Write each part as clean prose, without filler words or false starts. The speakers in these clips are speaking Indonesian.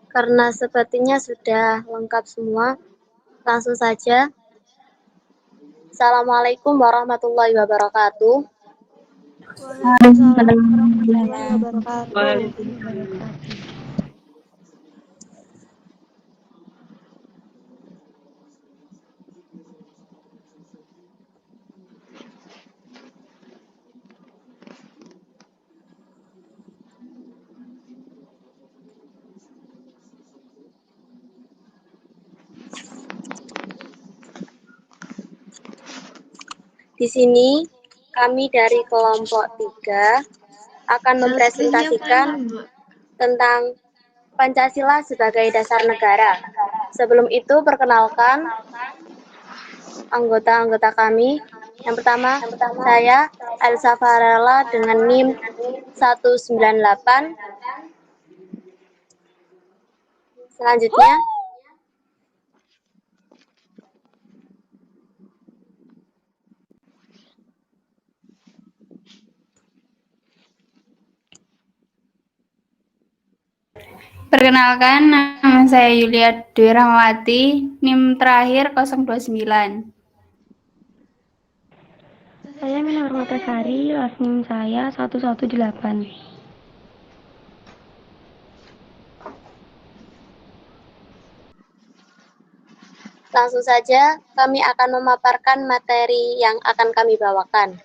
Karena sepertinya sudah lengkap semua, langsung saja. Assalamualaikum warahmatullahi wabarakatuh. Waalaikumsalam warahmatullahi wabarakatuh. Di sini kami dari kelompok 3 akan mempresentasikan tentang Pancasila sebagai dasar negara. Sebelum itu, perkenalkan anggota-anggota kami. Yang pertama, saya Elsa Farella dengan NIM 198. Selanjutnya, Perkenalkan, nama saya Yulia Dwi Rahmawati, NIM terakhir 029. Saya Mina Hormatasari, last name saya 118. langsung saja kami akan memaparkan materi yang akan kami bawakan.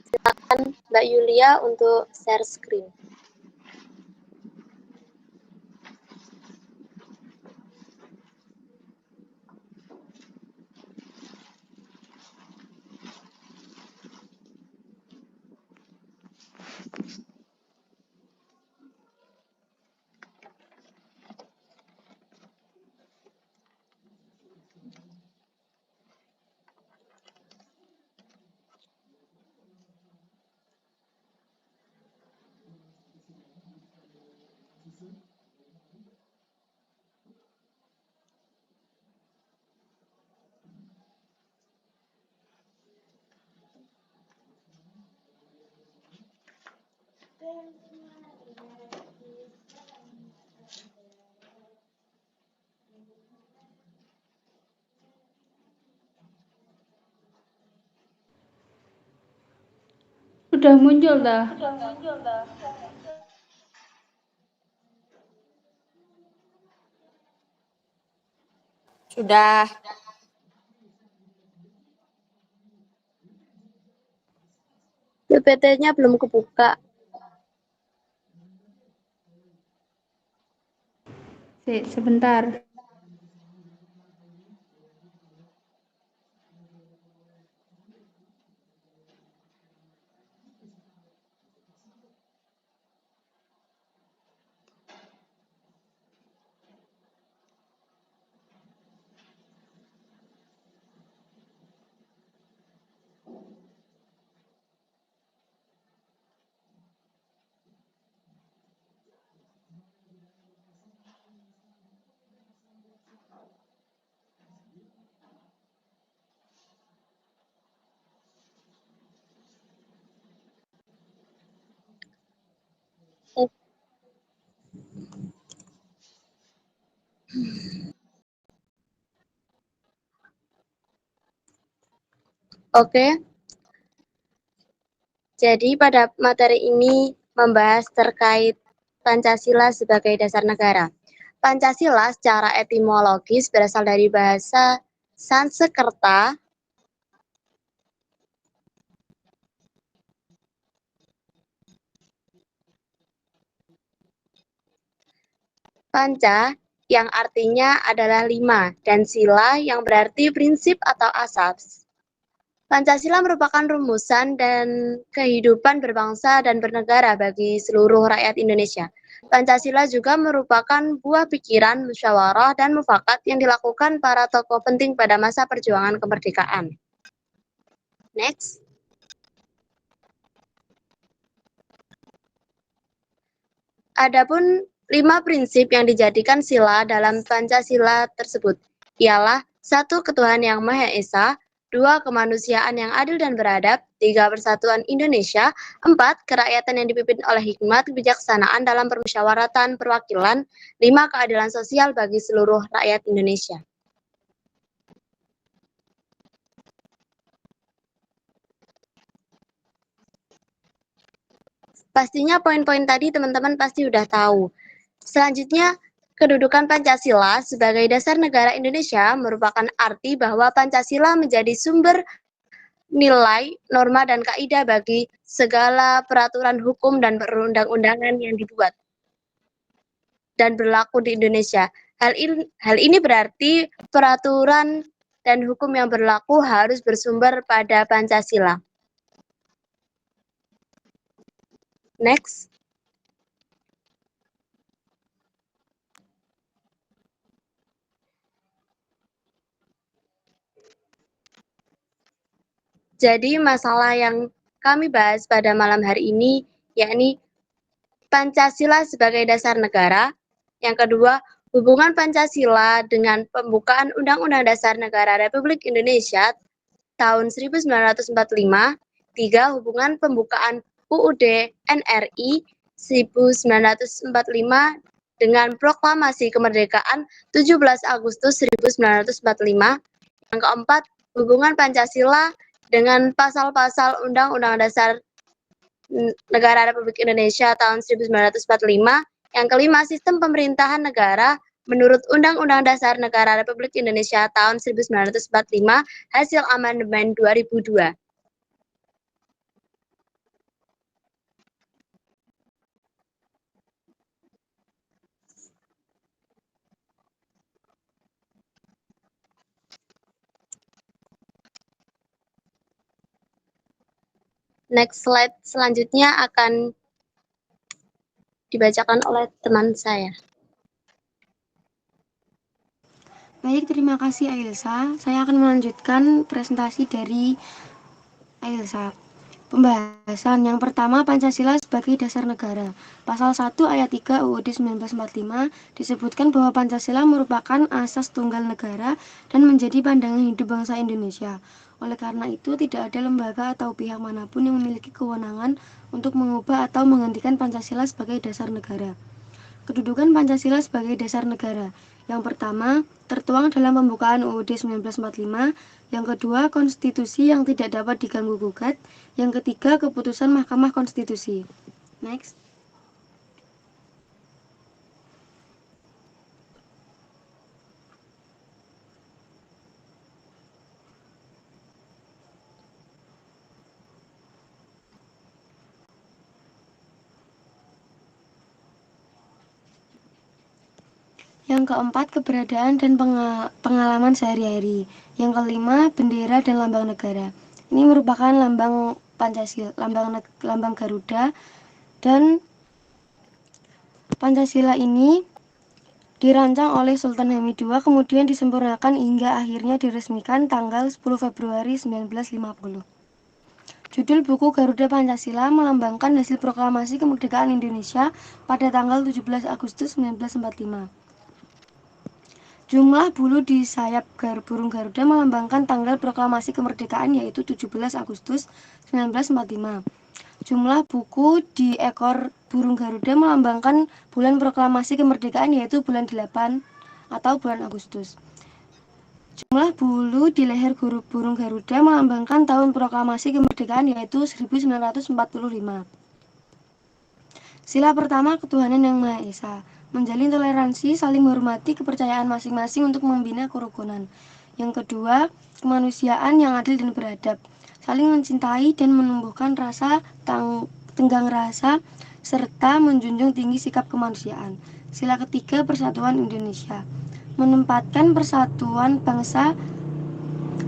Silakan Mbak Yulia untuk share screen. Sudah muncul dah. Sudah. PPT-nya belum kebuka. Sebentar. Oke. Jadi pada materi ini membahas terkait Pancasila sebagai dasar negara. Pancasila secara etimologis berasal dari bahasa Sanskerta Panca yang artinya adalah 5 dan sila yang berarti prinsip atau asas. Pancasila merupakan rumusan dan kehidupan berbangsa dan bernegara bagi seluruh rakyat Indonesia. Pancasila juga merupakan buah pikiran, musyawarah, dan mufakat yang dilakukan para tokoh penting pada masa perjuangan kemerdekaan. Next. Adapun 5 prinsip yang dijadikan sila dalam Pancasila tersebut ialah 1. Ketuhanan Yang Maha Esa, 2. Kemanusiaan yang adil dan beradab. 3. Persatuan Indonesia. 4. Kerakyatan yang dipimpin oleh hikmat kebijaksanaan dalam permusyawaratan perwakilan. 5. Keadilan sosial bagi seluruh rakyat Indonesia. Pastinya poin-poin tadi teman-teman pasti udah tahu. Selanjutnya, kedudukan Pancasila sebagai dasar negara Indonesia merupakan arti bahwa Pancasila menjadi sumber nilai, norma, dan kaidah bagi segala peraturan hukum dan perundang-undangan yang dibuat dan berlaku di Indonesia. Hal ini berarti peraturan dan hukum yang berlaku harus bersumber pada Pancasila. Next. Jadi masalah yang kami bahas pada malam hari ini yakni Pancasila sebagai dasar negara. Yang kedua, hubungan Pancasila dengan pembukaan Undang-Undang Dasar Negara Republik Indonesia tahun 1945. 3. Hubungan pembukaan UUD NRI 1945 dengan proklamasi kemerdekaan 17 Agustus 1945. Yang keempat, hubungan Pancasila dengan pasal-pasal Undang-Undang Dasar Negara Republik Indonesia tahun 1945. Yang kelima, sistem pemerintahan negara menurut Undang-Undang Dasar Negara Republik Indonesia tahun 1945 hasil amandemen 2002. Next slide selanjutnya akan dibacakan oleh teman saya. Baik, terima kasih Ailsa. Saya akan melanjutkan presentasi dari Ailsa. Pembahasan yang pertama, Pancasila sebagai dasar negara. Pasal 1 ayat 3 UUD 1945 disebutkan bahwa Pancasila merupakan asas tunggal negara dan menjadi pandangan hidup bangsa Indonesia. Oleh karena itu, tidak ada lembaga atau pihak manapun yang memiliki kewenangan untuk mengubah atau menghentikan Pancasila sebagai dasar negara. Kedudukan Pancasila sebagai dasar negara. Yang pertama, tertuang dalam pembukaan UUD 1945. Yang kedua, konstitusi yang tidak dapat diganggu-gugat. Yang ketiga, keputusan Mahkamah Konstitusi. Next. Yang keempat, keberadaan dan pengalaman sehari-hari. Yang kelima, bendera dan lambang negara. Ini merupakan lambang Pancasila, lambang Garuda, dan Pancasila ini dirancang oleh Sultan Hamid II, kemudian disempurnakan hingga akhirnya diresmikan tanggal 10 Februari 1950. Judul buku Garuda Pancasila melambangkan hasil proklamasi kemerdekaan Indonesia pada tanggal 17 Agustus 1945. Jumlah bulu di sayap burung Garuda melambangkan tanggal proklamasi kemerdekaan, yaitu 17 Agustus 1945. Jumlah buku di ekor burung Garuda melambangkan bulan proklamasi kemerdekaan, yaitu bulan 8 atau bulan Agustus. Jumlah bulu di leher burung Garuda melambangkan tahun proklamasi kemerdekaan, yaitu 1945. Sila pertama, ketuhanan yang Maha Esa. Menjalin toleransi, saling menghormati kepercayaan masing-masing untuk membina kerukunan. Yang kedua, kemanusiaan yang adil dan beradab. Saling mencintai dan menumbuhkan rasa tenggang rasa, serta menjunjung tinggi sikap kemanusiaan. Sila ketiga, persatuan Indonesia. Menempatkan persatuan bangsa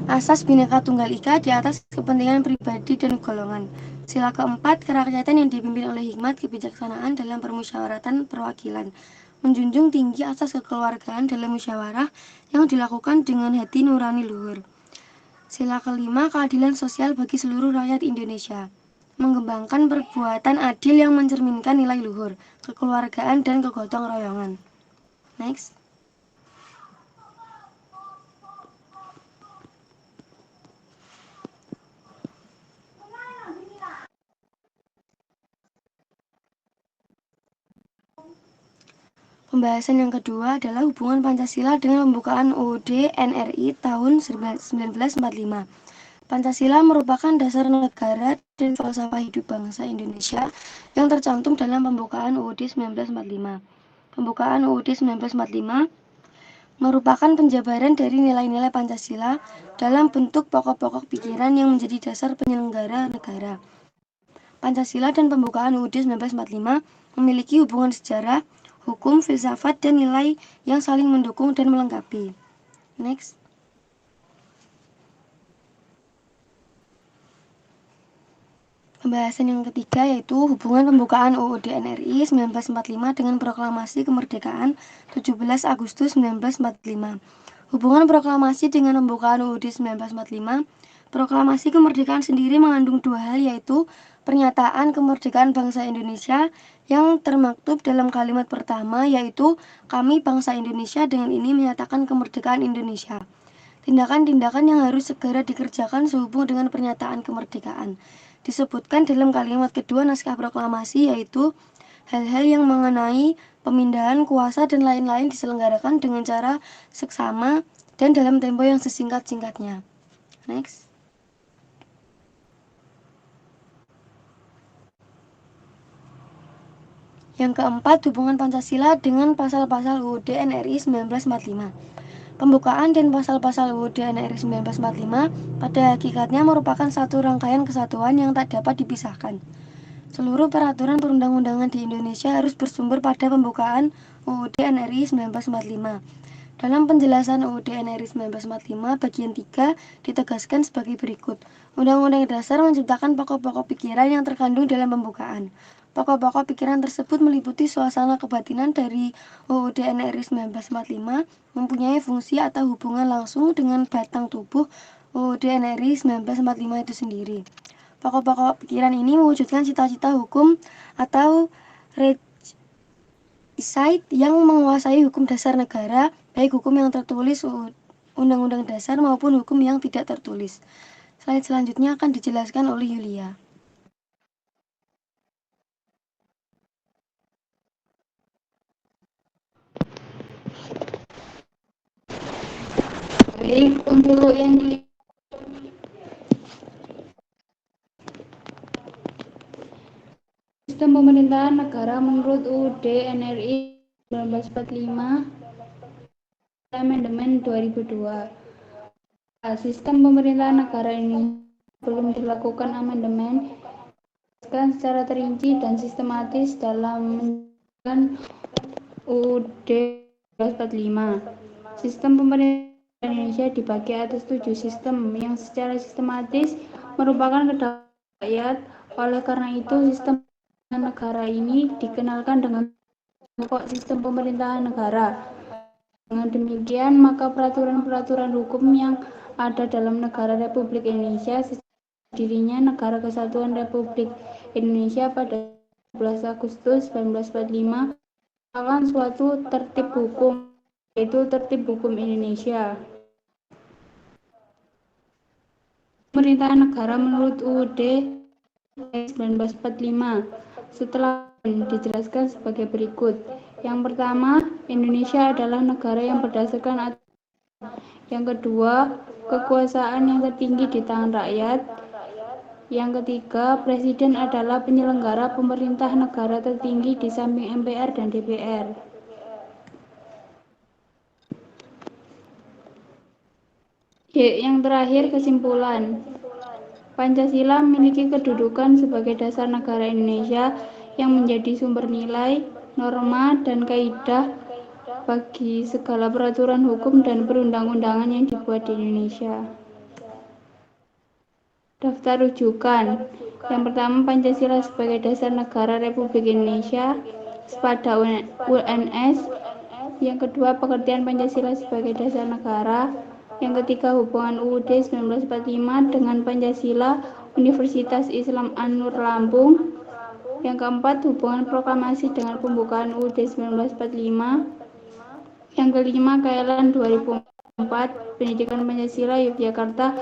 asas Bhinneka Tunggal Ika di atas kepentingan pribadi dan golongan. Sila keempat, kerakyatan yang dipimpin oleh hikmat kebijaksanaan dalam permusyawaratan perwakilan. Menjunjung tinggi asas kekeluargaan dalam musyawarah yang dilakukan dengan hati nurani luhur. Sila kelima, keadilan sosial bagi seluruh rakyat Indonesia. Mengembangkan perbuatan adil yang mencerminkan nilai luhur, kekeluargaan, dan kegotong royongan. Next. Pembahasan yang kedua adalah hubungan Pancasila dengan pembukaan UUD NRI tahun 1945. Pancasila merupakan dasar negara dan falsafah hidup bangsa Indonesia yang tercantum dalam pembukaan UUD 1945. Pembukaan UUD 1945 merupakan penjabaran dari nilai-nilai Pancasila dalam bentuk pokok-pokok pikiran yang menjadi dasar penyelenggara negara. Pancasila dan pembukaan UUD 1945 memiliki hubungan sejarah, hukum, filsafat, dan nilai yang saling mendukung dan melengkapi. Next. Pembahasan yang ketiga yaitu hubungan pembukaan UUD NRI 1945 dengan proklamasi kemerdekaan 17 Agustus 1945. Hubungan proklamasi dengan pembukaan UUD 1945, proklamasi kemerdekaan sendiri mengandung dua hal yaitu pernyataan kemerdekaan bangsa Indonesia yang termaktub dalam kalimat pertama yaitu kami bangsa Indonesia dengan ini menyatakan kemerdekaan Indonesia. Tindakan-tindakan yang harus segera dikerjakan sehubung dengan pernyataan kemerdekaan disebutkan dalam kalimat kedua naskah proklamasi yaitu hal-hal yang mengenai pemindahan kuasa dan lain-lain diselenggarakan dengan cara seksama dan dalam tempo yang sesingkat-singkatnya. Next. Yang keempat, hubungan Pancasila dengan pasal-pasal UUD NRI 1945. Pembukaan dan pasal-pasal UUD NRI 1945 pada hakikatnya merupakan satu rangkaian kesatuan yang tak dapat dipisahkan. Seluruh peraturan perundang-undangan di Indonesia harus bersumber pada pembukaan UUD NRI 1945. Dalam penjelasan UUD NRI 1945 bagian 3 ditegaskan sebagai berikut. Undang-Undang Dasar menciptakan pokok-pokok pikiran yang terkandung dalam pembukaan. Pokok-pokok pikiran tersebut meliputi suasana kebatinan dari UUD NRI 1945, mempunyai fungsi atau hubungan langsung dengan batang tubuh UUD NRI 1945 itu sendiri. Pokok-pokok pikiran ini mewujudkan cita-cita hukum atau regicide yang menguasai hukum dasar negara, baik hukum yang tertulis Undang-Undang Dasar maupun hukum yang tidak tertulis. Slide selanjutnya akan dijelaskan oleh Yulia. Baik, untuk yang sistem pemerintahan negara menurut UUD NRI 1945 Amandemen 2002. Sistem pemerintahan negara ini belum dilakukan amandemen secara terinci dan sistematis dalam menjalankan UUD 1945. Sistem pemerintahan Indonesia dibagi atas 7 sistem yang secara sistematis merupakan kedaulatan rakyat. Oleh karena itu, sistem pemerintahan negara ini dikenalkan dengan pokok sistem pemerintahan negara. Dengan demikian, maka peraturan-peraturan hukum yang ada dalam negara Republik Indonesia dirinya Negara Kesatuan Republik Indonesia pada 11 Agustus 1945 merupakan suatu tertib hukum, yaitu tertib hukum Indonesia. Pemerintahan negara menurut UUD 1945 setelah dijelaskan sebagai berikut. Yang pertama, Indonesia adalah negara yang berdasarkan aturan. Yang kedua, kekuasaan yang tertinggi di tangan rakyat. Yang ketiga, Presiden adalah penyelenggara pemerintah negara tertinggi di samping MPR dan DPR. Yang terakhir, kesimpulan. Pancasila memiliki kedudukan sebagai dasar negara Indonesia yang menjadi sumber nilai, norma, dan kaidah bagi segala peraturan hukum dan perundang-undangan yang dibuat di Indonesia. Daftar rujukan. Yang pertama, Pancasila sebagai dasar negara Republik Indonesia pada UNS. Yang kedua, pengertian Pancasila sebagai dasar negara. Yang ketiga, hubungan UUD 1945 dengan Pancasila, Universitas Islam An-Nur Lampung. Yang keempat, hubungan proklamasi dengan pembukaan UUD 1945. Yang kelima, KLN 2004, Pendidikan Pancasila Yogyakarta